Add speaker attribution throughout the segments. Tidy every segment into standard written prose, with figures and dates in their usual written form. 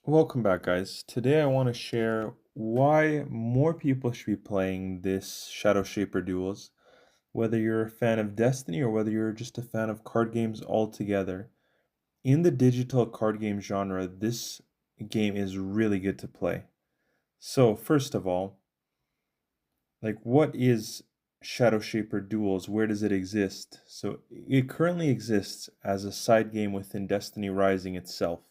Speaker 1: Welcome back, guys. Today I want to share why more people should be playing this Shadowshaper Duels. Whether you're a fan of Destiny or whether you're just a fan of card games altogether. In the digital card game genre, this game is really good to play. So, first of all, what is Shadowshaper Duels? Where does it exist? So, it currently exists as a side game within Destiny Rising itself.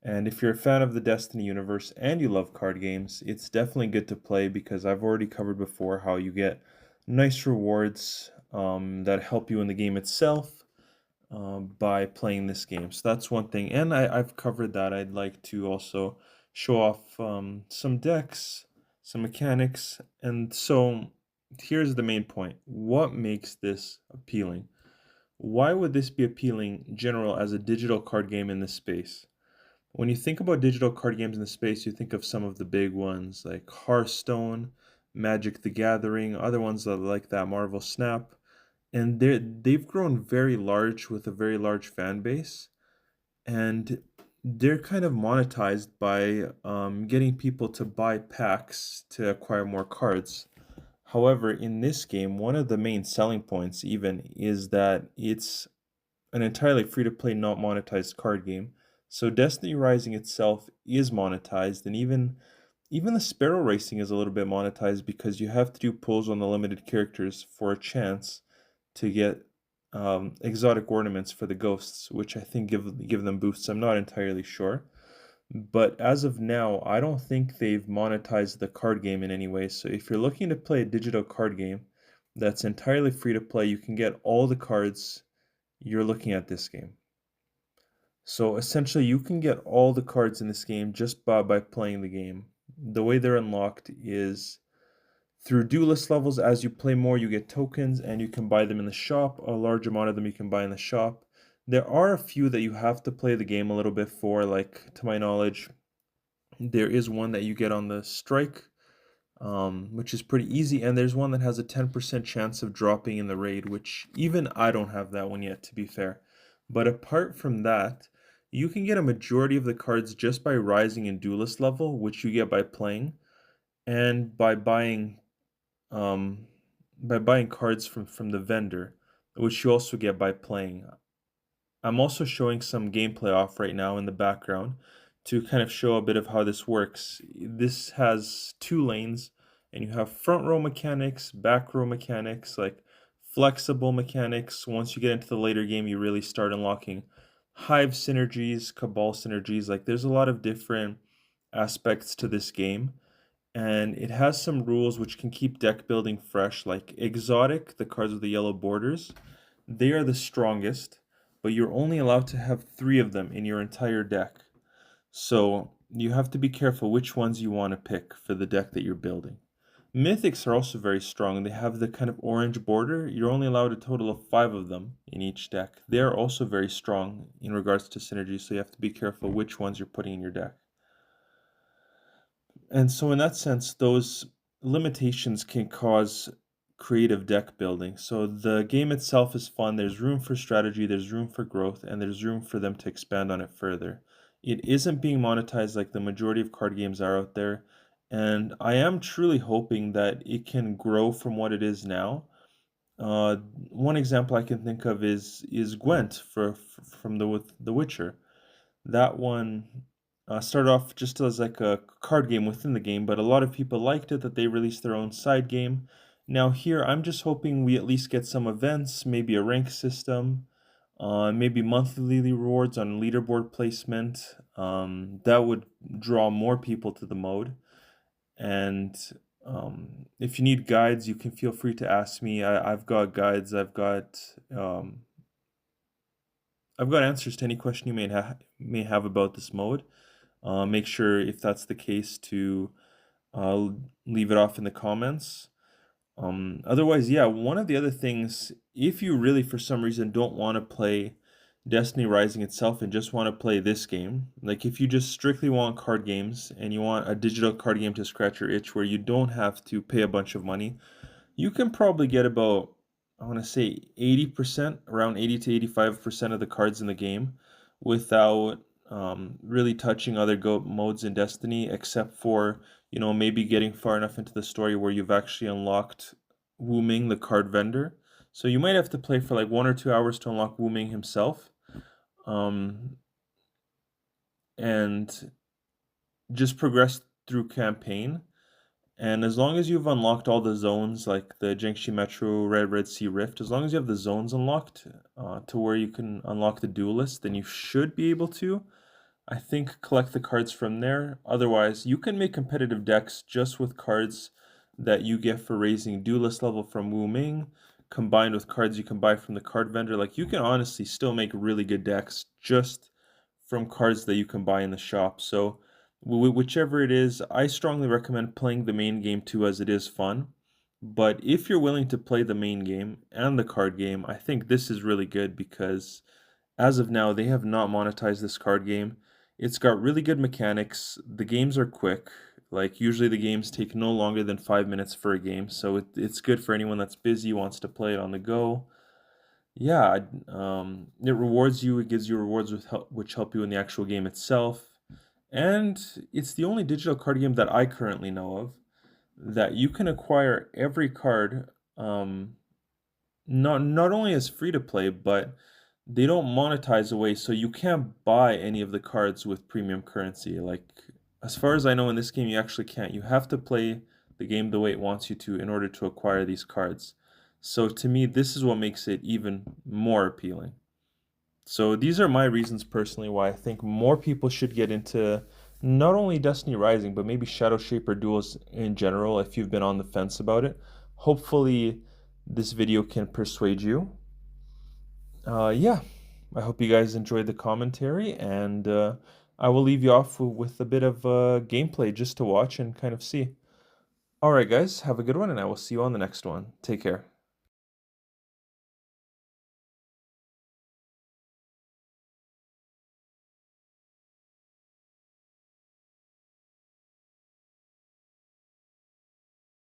Speaker 1: And if you're a fan of the Destiny universe and you love card games, it's definitely good to play because I've already covered before how you get nice rewards that help you in the game itself by playing this game. So that's one thing. And I've covered that. I'd like to also show off some decks, some mechanics. And so here's the main point. What makes this appealing? Why would this be appealing in general as a digital card game in this space? When you think about digital card games in the space, you think of some of the big ones like Hearthstone, Magic the Gathering, other ones that like that Marvel Snap, and they've grown very large with a very large fan base, and they're kind of monetized by getting people to buy packs to acquire more cards. However, in this game, one of the main selling points even is that it's an entirely free-to-play, not monetized card game. So Destiny Rising itself is monetized, and even the Sparrow Racing is a little bit monetized because you have to do pulls on the limited characters for a chance to get exotic ornaments for the ghosts, which I think give them boosts. I'm not entirely sure. But as of now, I don't think they've monetized the card game in any way. So if you're looking to play a digital card game that's entirely free to play, you can get all the cards you're looking at this game. So essentially, you can get all the cards in this game just by playing the game. The way they're unlocked is through duelist levels. As you play more, you get tokens and you can buy them in the shop. A large amount of them you can buy in the shop. There are a few that you have to play the game a little bit for, like to my knowledge, there is one that you get on the strike, which is pretty easy, and there's one that has a 10% chance of dropping in the raid, which even I don't have that one yet, to be fair. But apart from that, you can get a majority of the cards just by rising in duelist level, which you get by playing, and um, by buying cards from the vendor, which you also get by playing. I'm also showing some gameplay off right now in the background to kind of show a bit of how this works. This has two lanes, and you have front row mechanics, back row mechanics, like flexible mechanics. Once you get into the later game, you really start unlocking Hive synergies, Cabal synergies. Like there's a lot of different aspects to this game, and it has some rules which can keep deck building fresh, like exotic, the cards with the yellow borders. They are the strongest, but you're only allowed to have three of them in your entire deck. So you have to be careful which ones you want to pick for the deck that you're building. Mythics are also very strong. They have the kind of orange border. You're only allowed a total of five of them in each deck. They are also very strong in regards to synergy, so you have to be careful which ones you're putting in your deck. And so in that sense, those limitations can cause creative deck building. So the game itself is fun. There's room for strategy, there's room for growth, and there's room for them to expand on it further. It isn't being monetized like the majority of card games are out there, and I am truly hoping that it can grow from what it is now. One example I can think of is Gwent from the Witcher. That one started off just as like a card game within the game, but a lot of people liked it that they released their own side game. Now here, I'm just hoping we at least get some events, maybe a rank system, maybe monthly rewards on leaderboard placement. That would draw more people to the mode. And if you need guides, you can feel free to ask me. I've got guides. I've got answers to any question you may have about this mode. Make sure if that's the case to uh, leave it off in the comments. Otherwise, yeah, one of the other things, if you really for some reason don't want to play Destiny Rising itself and just want to play this game, like if you just strictly want card games and you want a digital card game to scratch your itch where you don't have to pay a bunch of money, you can probably get about, I want to say 80%, around 80 to 85% of the cards in the game without really touching other go modes in Destiny, except for, maybe getting far enough into the story where you've actually unlocked Wu Ming, the card vendor. So you might have to play for like 1 or 2 hours to unlock Wu Ming himself, um, and just progress through campaign. And as long as you've unlocked all the zones, like the Jiangxi Metro, Red Sea Rift, as long as you have the zones unlocked to where you can unlock the duelist, then you should be able to, I think, collect the cards from there. Otherwise, you can make competitive decks just with cards that you get for raising duelist level from Wu Ming, combined with cards you can buy from the card vendor. Like, you can honestly still make really good decks just from cards that you can buy in the shop. So, whichever it is, I strongly recommend playing the main game too, as it is fun. But if you're willing to play the main game and the card game, I think this is really good because as of now, they have not monetized this card game. It's got really good mechanics. The games are quick. Like, usually the games take no longer than 5 minutes for a game, so it's good for anyone that's busy, wants to play it on the go. Yeah, it rewards you. It gives you rewards which help you in the actual game itself. And it's the only digital card game that I currently know of that you can acquire every card, not only as free to play, but they don't monetize away, so you can't buy any of the cards with premium currency. Like, as far as I know, in this game, you actually can't. You have to play the game the way it wants you to in order to acquire these cards. So to me, this is what makes it even more appealing. So these are my reasons personally why I think more people should get into not only Destiny Rising, but maybe Shadowshaper Duels in general if you've been on the fence about it. Hopefully, this video can persuade you. Yeah, I hope you guys enjoyed the commentary, and I will leave you off with a bit of gameplay just to watch and kind of see. All right, guys, have a good one, and I will see you on the next one. Take care.